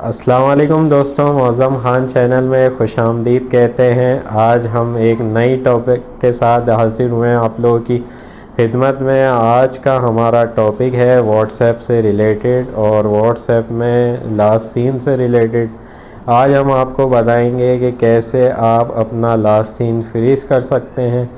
अस्सलाम वालेकुम दोस्तों, मौज़म ख़ान चैनल में खुशामदीद कहते हैं। आज हम एक नई टॉपिक के साथ हाजिर हुए हैं आप लोगों की खिदमत में। आज का हमारा टॉपिक है व्हाट्सएप से रिलेटेड और व्हाट्सएप में लास्ट सीन से रिलेटेड। आज हम आपको बताएंगे कि कैसे आप अपना लास्ट सीन फ्रीज़ कर सकते हैं।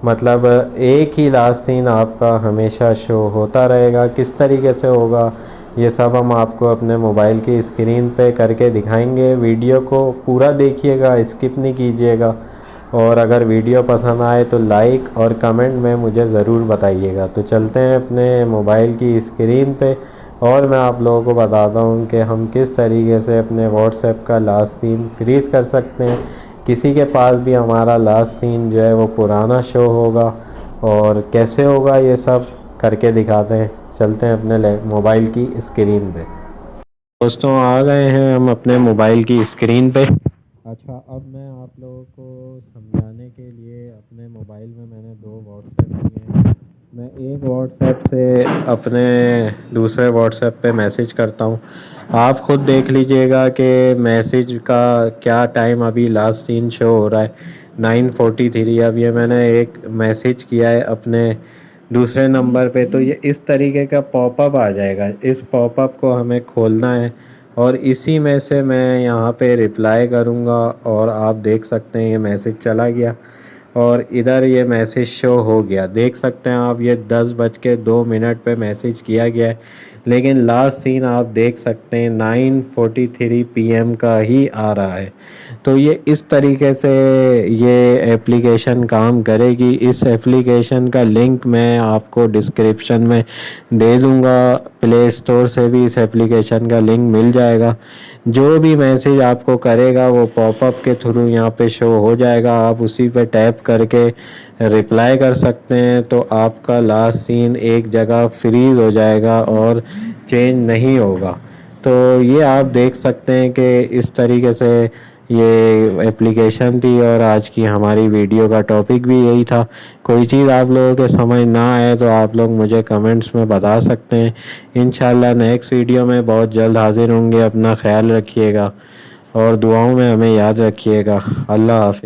मतलब एक ही लास्ट सीन आपका हमेशा शो होता रहेगा, किस तरीके से होगा ये सब हम आपको अपने मोबाइल की स्क्रीन पे करके दिखाएंगे। वीडियो को पूरा देखिएगा, स्किप नहीं कीजिएगा। और अगर वीडियो पसंद आए तो लाइक और कमेंट में मुझे ज़रूर बताइएगा। तो चलते हैं अपने मोबाइल की स्क्रीन पे और मैं आप लोगों को बताता हूँ कि हम किस तरीके से अपने व्हाट्सएप का लास्ट सीन फ्रीज़ कर सकते हैं। किसी के पास भी हमारा लास्ट सीन जो है वो पुराना शो होगा और कैसे होगा ये सब करके दिखाते हैं। चलते हैं अपने मोबाइल की स्क्रीन पे। दोस्तों आ गए हैं हम अपने मोबाइल की स्क्रीन पे। अच्छा, अब मैं आप लोगों को समझाने के लिए अपने मोबाइल में मैंने दो व्हाट्सएप लिए हैं। मैं एक व्हाट्सएप से अपने दूसरे व्हाट्सएप पे मैसेज करता हूँ। आप ख़ुद देख लीजिएगा कि मैसेज का क्या टाइम अभी लास्ट सीन शो हो रहा है 9:43। अब ये मैंने एक मैसेज किया है अपने दूसरे नंबर पे, तो ये इस तरीके का पॉपअप आ जाएगा। इस पॉपअप को हमें खोलना है और इसी में से मैं यहाँ पे रिप्लाई करूँगा और आप देख सकते हैं ये मैसेज चला गया और इधर ये मैसेज शो हो गया। देख सकते हैं आप, ये 10:02 पे मैसेज किया गया है, लेकिन लास्ट सीन आप देख सकते हैं 9:43 PM का ही आ रहा है। तो ये इस तरीके से ये एप्लीकेशन काम करेगी। इस एप्लीकेशन का लिंक मैं आपको डिस्क्रिप्शन में दे दूँगा। प्ले स्टोर से भी इस एप्लीकेशन का लिंक मिल जाएगा। जो भी मैसेज आपको करेगा वो पॉपअप के थ्रू यहाँ पे शो हो जाएगा। आप उसी पे टैप करके रिप्लाई कर सकते हैं, तो आपका लास्ट सीन एक जगह फ्रीज़ हो जाएगा और चेंज नहीं होगा। तो ये आप देख सकते हैं कि इस तरीके से ये एप्लीकेशन थी और आज की हमारी वीडियो का टॉपिक भी यही था। कोई चीज़ आप लोगों के समझ ना आए तो आप लोग मुझे कमेंट्स में बता सकते हैं। इंशाल्लाह नेक्स्ट वीडियो में बहुत जल्द हाजिर होंगे। अपना ख्याल रखिएगा और दुआओं में हमें याद रखिएगा। अल्लाह हाफ़िज़।